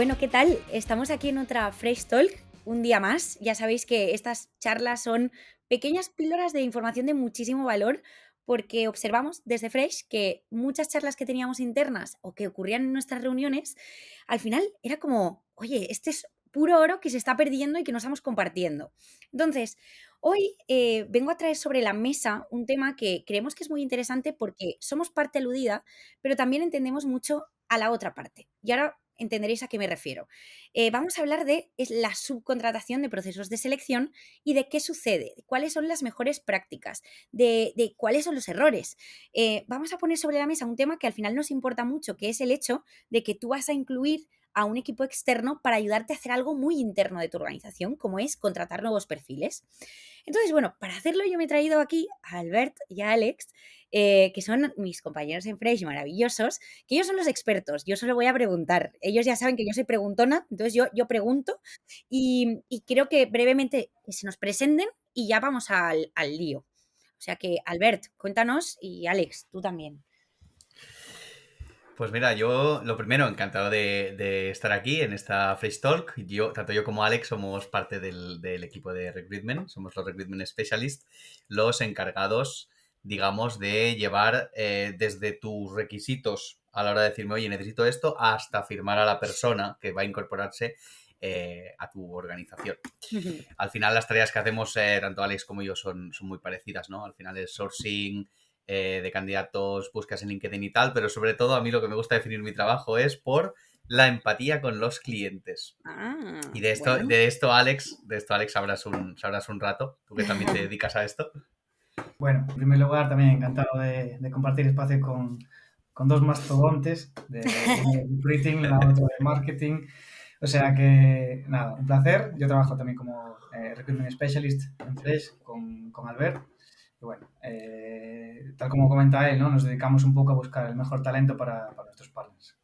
Bueno, ¿qué tal? Estamos aquí en otra Fresh Talk, un día más. Ya sabéis que estas charlas son pequeñas píldoras de información de muchísimo valor porque observamos desde Fresh que muchas charlas que teníamos internas o que ocurrían en nuestras reuniones, al final era como, oye, este es puro oro que se está perdiendo y que no estamos compartiendo. Entonces, hoy vengo a traer sobre la mesa un tema que creemos que es muy interesante porque somos parte aludida, pero también entendemos mucho a la otra parte. Y ahora entenderéis a qué me refiero. Vamos a hablar de la subcontratación de procesos de selección y de qué sucede, de cuáles son las mejores prácticas, de cuáles son los errores. Vamos a poner sobre la mesa un tema que al final nos importa mucho, que es el hecho de que tú vas a incluir a un equipo externo para ayudarte a hacer algo muy interno de tu organización, como es contratar nuevos perfiles. Entonces, bueno, para hacerlo yo me he traído aquí a Albert y a Alex, que son mis compañeros en Fresh maravillosos, que ellos son los expertos, yo solo voy a preguntar. Ellos ya saben que yo soy preguntona, entonces yo pregunto y creo que brevemente que se nos presenten y ya vamos al lío. O sea que, Albert, cuéntanos y Alex, tú también. Pues mira, yo lo primero, encantado de estar aquí en esta Fresh Talk. Tanto yo como Alex somos parte del equipo de Recruitment, somos los Recruitment Specialists, los encargados, digamos, de llevar desde tus requisitos a la hora de decirme, oye, necesito esto, hasta firmar a la persona que va a incorporarse a tu organización. Al final las tareas que hacemos, tanto Alex como yo, son muy parecidas, ¿no? Al final es sourcing de candidatos, búsquedas en LinkedIn y tal, pero sobre todo a mí lo que me gusta definir mi trabajo es por la empatía con los clientes. Y Ah, de esto, bueno. de esto, Alex, sabrás un rato, tú que también te dedicas a esto. Bueno, en primer lugar, también encantado de compartir espacio con dos mastodontes, uno de recruiting, la otra de marketing. O sea que, nada, un placer. Yo trabajo también como Recruitment Specialist en Fresh con Albert. Y bueno, tal como comenta él, ¿no? Nos dedicamos un poco a buscar el mejor talento para nuestros partners.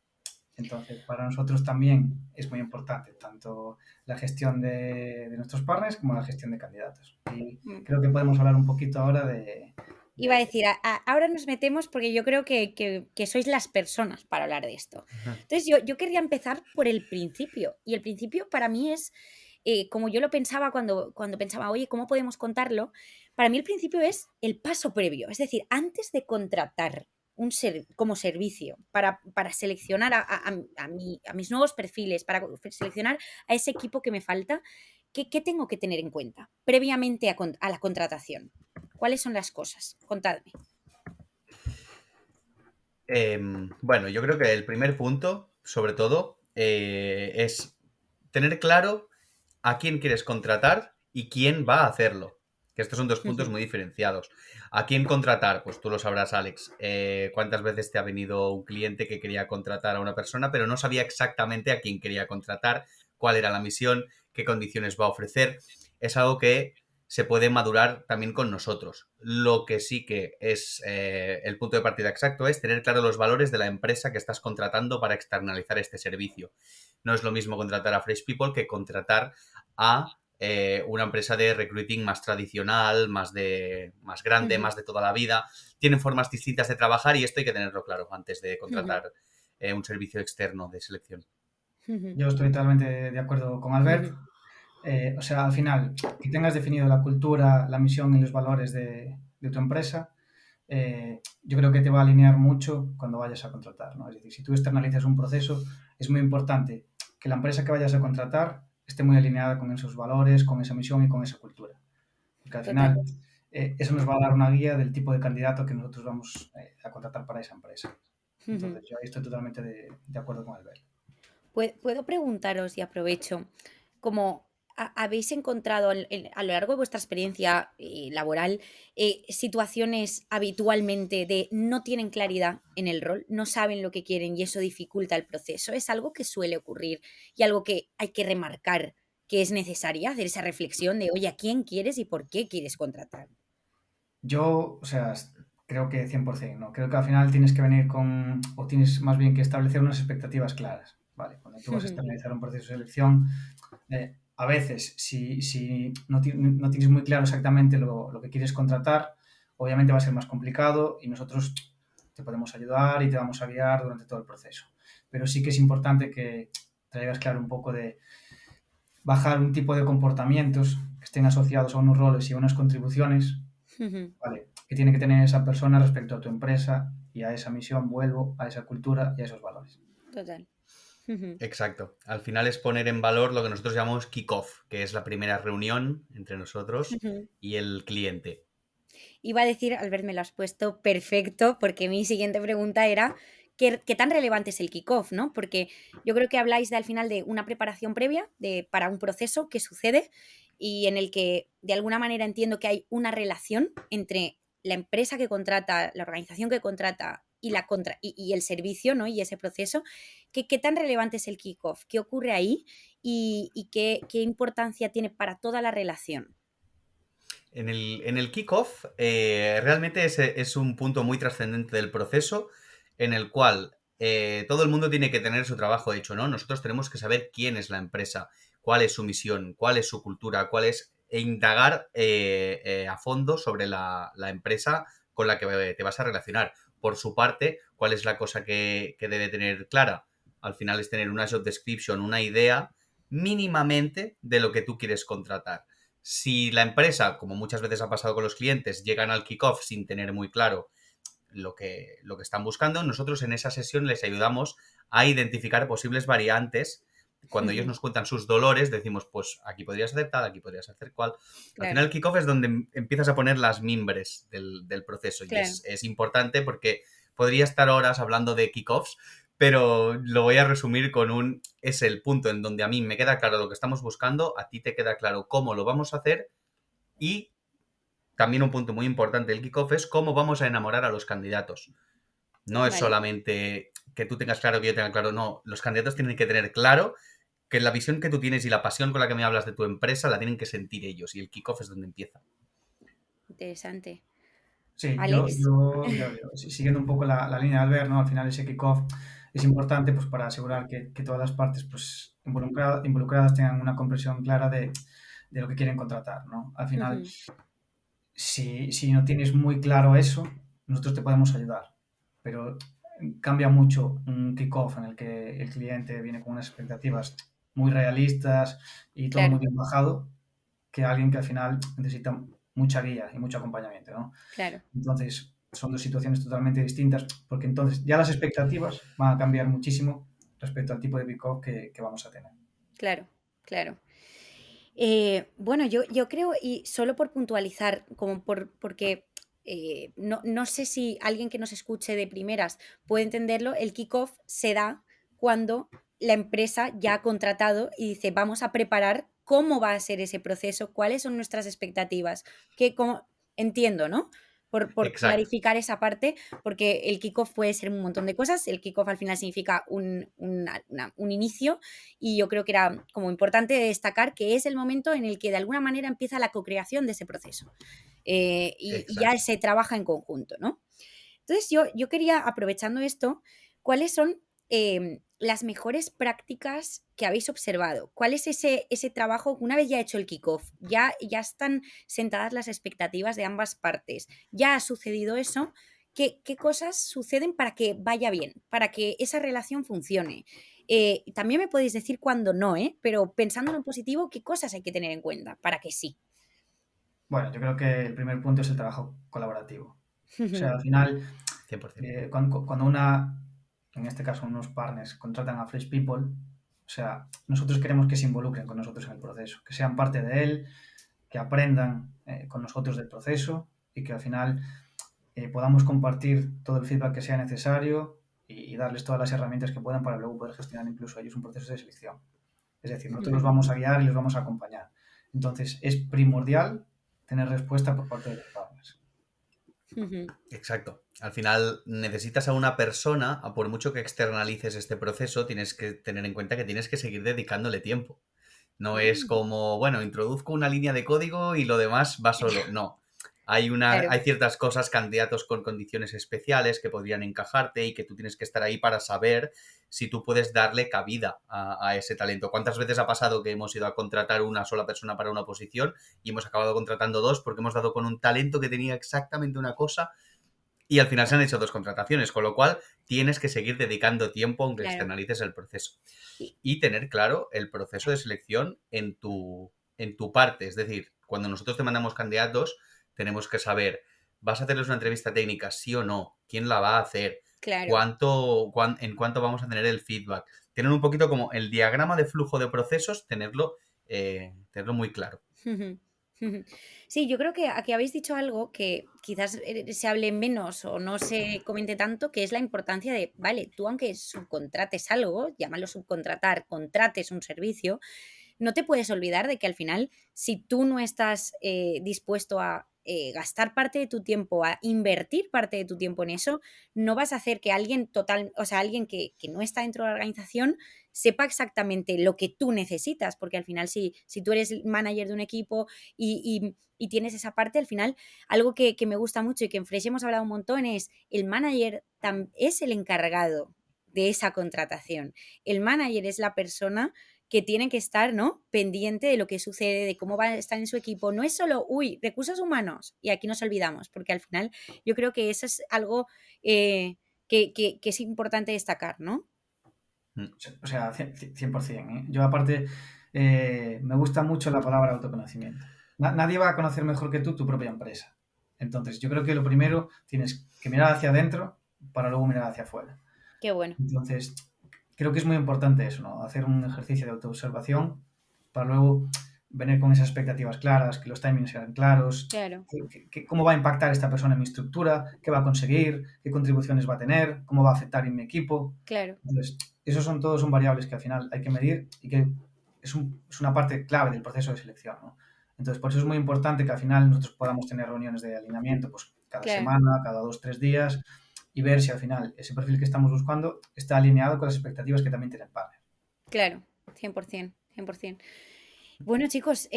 Entonces, para nosotros también es muy importante tanto la gestión de nuestros partners como la gestión de candidatos. Y creo que podemos hablar un poquito ahora Iba a de decir, ahora nos metemos porque yo creo que sois las personas para hablar de esto. Entonces, yo querría empezar por el principio. Y el principio para mí es, como yo lo pensaba cuando pensaba, oye, ¿cómo podemos contarlo? Para mí el principio es el paso previo. Es decir, antes de contratar como servicio para seleccionar a mis nuevos perfiles, para seleccionar a ese equipo que me falta, ¿qué tengo que tener en cuenta previamente a la contratación? ¿Cuáles son las cosas? Contadme. Bueno, yo creo que el primer punto, sobre todo, es tener claro a quién quieres contratar y quién va a hacerlo. Que estos son dos puntos muy diferenciados. ¿A quién contratar? Pues tú lo sabrás, Alex. ¿Cuántas veces te ha venido un cliente que quería contratar a una persona, pero no sabía exactamente a quién quería contratar, cuál era la misión, qué condiciones va a ofrecer? Es algo que se puede madurar también con nosotros. Lo que sí que es el punto de partida exacto es tener claro los valores de la empresa que estás contratando para externalizar este servicio. No es lo mismo contratar a Fresh People que contratar a una empresa de recruiting más tradicional, más grande, más de toda la vida. Tienen formas distintas de trabajar y esto hay que tenerlo claro antes de contratar un servicio externo de selección. Yo estoy totalmente de acuerdo con Albert. O sea, al final, que tengas definido la cultura, la misión y los valores de tu empresa, yo creo que te va a alinear mucho cuando vayas a contratar, ¿no? Es decir, si tú externalizas un proceso, es muy importante que la empresa que vayas a contratar esté muy alineada con esos valores, con esa misión y con esa cultura. Porque al Total. final eso nos va a dar una guía del tipo de candidato que nosotros vamos a contratar para esa empresa. Entonces, yo ahí estoy totalmente de acuerdo con Albert. Puedo preguntaros y aprovecho, como habéis encontrado a lo largo de vuestra experiencia laboral situaciones habitualmente de no tienen claridad en el rol, no saben lo que quieren y eso dificulta el proceso? Es algo que suele ocurrir y algo que hay que remarcar que es necesaria hacer esa reflexión de, oye, ¿a quién quieres y por qué quieres contratar? Yo, o sea, creo que 100%, ¿no? Creo que al final tienes que venir o tienes más bien que establecer unas expectativas claras, ¿vale? Cuando tú vas a externalizar un proceso de selección, a veces, si no tienes muy claro exactamente lo que quieres contratar, obviamente va a ser más complicado y nosotros te podemos ayudar y te vamos a guiar durante todo el proceso. Pero sí que es importante que te llevas claro un poco de bajar un tipo de comportamientos que estén asociados a unos roles y a unas contribuciones, ¿vale? Que tiene que tener esa persona respecto a tu empresa y a esa misión, vuelvo, a esa cultura y a esos valores. Total. Exacto. Al final es poner en valor lo que nosotros llamamos kick-off, que es la primera reunión entre nosotros y el cliente. Iba a decir, Albert, me lo has puesto perfecto, porque mi siguiente pregunta era, ¿qué tan relevante es el kickoff, ¿no? Porque yo creo que habláis al final de una preparación previa para un proceso que sucede y en el que de alguna manera entiendo que hay una relación entre la empresa que contrata, la organización que contrata y el servicio, ¿no? Y ese proceso. ¿Qué tan relevante es el kickoff? ¿Qué ocurre ahí? ¿Y qué importancia tiene para toda la relación? En el kickoff, realmente es un punto muy trascendente del proceso en el cual todo el mundo tiene que tener su trabajo hecho, ¿no? Nosotros tenemos que saber quién es la empresa, cuál es su misión, cuál es su cultura, e indagar a fondo sobre la empresa con la que te vas a relacionar. Por su parte, cuál es la cosa que debe tener clara. Al final es tener una job description, una idea mínimamente de lo que tú quieres contratar. Si la empresa, como muchas veces ha pasado con los clientes, llegan al kickoff sin tener muy claro lo que están buscando, nosotros en esa sesión les ayudamos a identificar posibles variantes. Cuando ellos nos cuentan sus dolores, decimos, pues aquí podrías hacer tal, aquí podrías hacer cual. Claro. Al final el kickoff es donde empiezas a poner las mimbres del proceso. Claro. Y es importante porque podría estar horas hablando de kickoffs, pero lo voy a resumir con es el punto en donde a mí me queda claro lo que estamos buscando, a ti te queda claro cómo lo vamos a hacer y también un punto muy importante del kickoff es cómo vamos a enamorar a los candidatos. No es solamente que tú tengas claro, que yo tenga claro, no, los candidatos tienen que tener claro que la visión que tú tienes y la pasión con la que me hablas de tu empresa la tienen que sentir ellos y el kickoff es donde empieza. Interesante. Sí, Alex. siguiendo un poco la línea de Albert, ¿no? Al final ese kickoff es importante pues, para asegurar que todas las partes pues, involucradas tengan una comprensión clara de lo que quieren contratar, ¿no? Al final, si no tienes muy claro eso, nosotros te podemos ayudar, pero cambia mucho un kickoff en el que el cliente viene con unas expectativas muy realistas y todo muy bien bajado, que alguien que al final necesita mucha guía y mucho acompañamiento, ¿no? Claro. Entonces, son dos situaciones totalmente distintas, porque entonces ya las expectativas van a cambiar muchísimo respecto al tipo de kickoff que vamos a tener. Claro, claro. Bueno, yo creo, y solo por puntualizar, porque no sé si alguien que nos escuche de primeras puede entenderlo, el kickoff se da cuando la empresa ya ha contratado y dice, vamos a preparar cómo va a ser ese proceso, cuáles son nuestras expectativas, entiendo, ¿no? Por clarificar esa parte, porque el kickoff puede ser un montón de cosas. El kickoff al final significa un inicio y yo creo que era como importante destacar que es el momento en el que de alguna manera empieza la co-creación de ese proceso y ya se trabaja en conjunto, ¿no? Entonces yo quería, aprovechando esto, ¿cuáles son las mejores prácticas que habéis observado? ¿Cuál es ese trabajo una vez ya hecho el kickoff? Ya están sentadas las expectativas de ambas partes. Ya ha sucedido eso. ¿Qué cosas suceden para que vaya bien? Para que esa relación funcione. También me podéis decir cuándo no, pero pensando en positivo, ¿qué cosas hay que tener en cuenta para que sí? Bueno, yo creo que el primer punto es el trabajo colaborativo. O sea, al final, 100%. Cuando en este caso unos partners, contratan a Fresh People, o sea, nosotros queremos que se involucren con nosotros en el proceso, que sean parte de él, que aprendan con nosotros del proceso y que al final podamos compartir todo el feedback que sea necesario y darles todas las herramientas que puedan para luego poder gestionar incluso ellos un proceso de selección. Es decir, nosotros los vamos a guiar y los vamos a acompañar. Entonces, es primordial tener respuesta por parte de los partners. Exacto. Al final necesitas a una persona, a por mucho que externalices este proceso, tienes que tener en cuenta que tienes que seguir dedicándole tiempo. No es como, bueno, introduzco una línea de código y lo demás va solo. No. Hay ciertas cosas, candidatos con condiciones especiales que podrían encajarte y que tú tienes que estar ahí para saber si tú puedes darle cabida a ese talento. ¿Cuántas veces ha pasado que hemos ido a contratar una sola persona para una posición y hemos acabado contratando dos porque hemos dado con un talento que tenía exactamente una cosa Y al final se han hecho 2 contrataciones, con lo cual tienes que seguir dedicando tiempo aunque Claro. externalices el proceso. Y tener claro el proceso de selección en tu parte. Es decir, cuando nosotros te mandamos candidatos, tenemos que saber, ¿vas a hacerles una entrevista técnica, sí o no? ¿Quién la va a hacer? Claro. ¿En cuánto vamos a tener el feedback? Tener un poquito como el diagrama de flujo de procesos, tenerlo muy claro. Sí, yo creo que aquí habéis dicho algo que quizás se hable menos o no se comente tanto, que es la importancia de, vale, tú aunque subcontrates algo, llámalo subcontratar, contrates un servicio, no te puedes olvidar de que al final, si tú no estás dispuesto a gastar parte de tu tiempo, a invertir parte de tu tiempo en eso, no vas a hacer que alguien alguien que no está dentro de la organización sepa exactamente lo que tú necesitas, porque al final si tú eres manager de un equipo y tienes esa parte, al final algo que me gusta mucho y que en Fresh hemos hablado un montón es el manager es el encargado de esa contratación. El manager es la persona que tiene que estar, ¿no?, pendiente de lo que sucede, de cómo va a estar en su equipo. No es solo, recursos humanos, y aquí nos olvidamos, porque al final yo creo que eso es algo que es importante destacar, ¿no? O sea, 100%. ¿eh? Yo aparte me gusta mucho la palabra autoconocimiento. Nadie va a conocer mejor que tú tu propia empresa. Entonces, yo creo que lo primero tienes que mirar hacia adentro para luego mirar hacia afuera. Qué bueno. Entonces, creo que es muy importante eso, ¿no? Hacer un ejercicio de autoobservación para luego venir con esas expectativas claras, que los timings sean claros, Claro. Cómo va a impactar esta persona en mi estructura, qué va a conseguir, qué contribuciones va a tener, cómo va a afectar en mi equipo. Claro. Entonces, esos son variables que al final hay que medir y que es una parte clave del proceso de selección, ¿no? Entonces, por eso es muy importante que al final nosotros podamos tener reuniones de alineamiento pues cada semana, cada 2-3 días, y ver si al final ese perfil que estamos buscando está alineado con las expectativas que también tiene el partner. Claro, 100%. Bueno, chicos,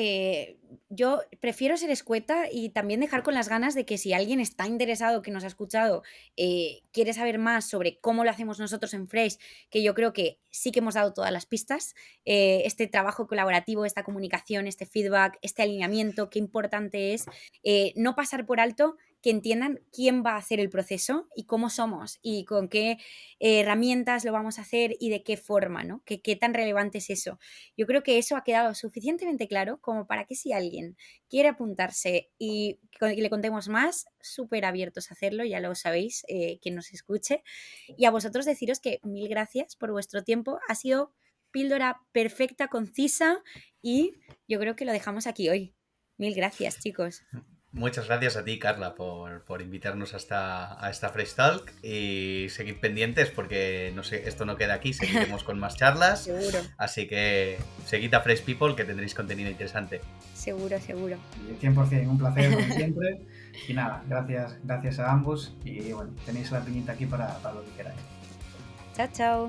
yo prefiero ser escueta y también dejar con las ganas de que si alguien está interesado, que nos ha escuchado, quiere saber más sobre cómo lo hacemos nosotros en Fresh, que yo creo que sí que hemos dado todas las pistas, este trabajo colaborativo, esta comunicación, este feedback, este alineamiento, qué importante es no pasar por alto, que entiendan quién va a hacer el proceso y cómo somos y con qué herramientas lo vamos a hacer y de qué forma, ¿no? ¿Qué tan relevante es eso? Yo creo que eso ha quedado suficientemente claro como para que si alguien quiere apuntarse y le contemos más, súper abiertos a hacerlo, ya lo sabéis, quien nos escuche. Y a vosotros deciros que 1000 gracias por vuestro tiempo. Ha sido píldora perfecta, concisa y yo creo que lo dejamos aquí hoy. 1000 gracias, chicos. Muchas gracias a ti, Carla, por invitarnos a esta Fresh Talk y seguid pendientes porque no sé, esto no queda aquí, seguiremos con más charlas. Seguro. Así que seguid a Fresh People que tendréis contenido interesante. Seguro. 100%, un placer como siempre. Y nada, gracias a ambos y bueno, tenéis la piñita aquí para lo que queráis. Chao.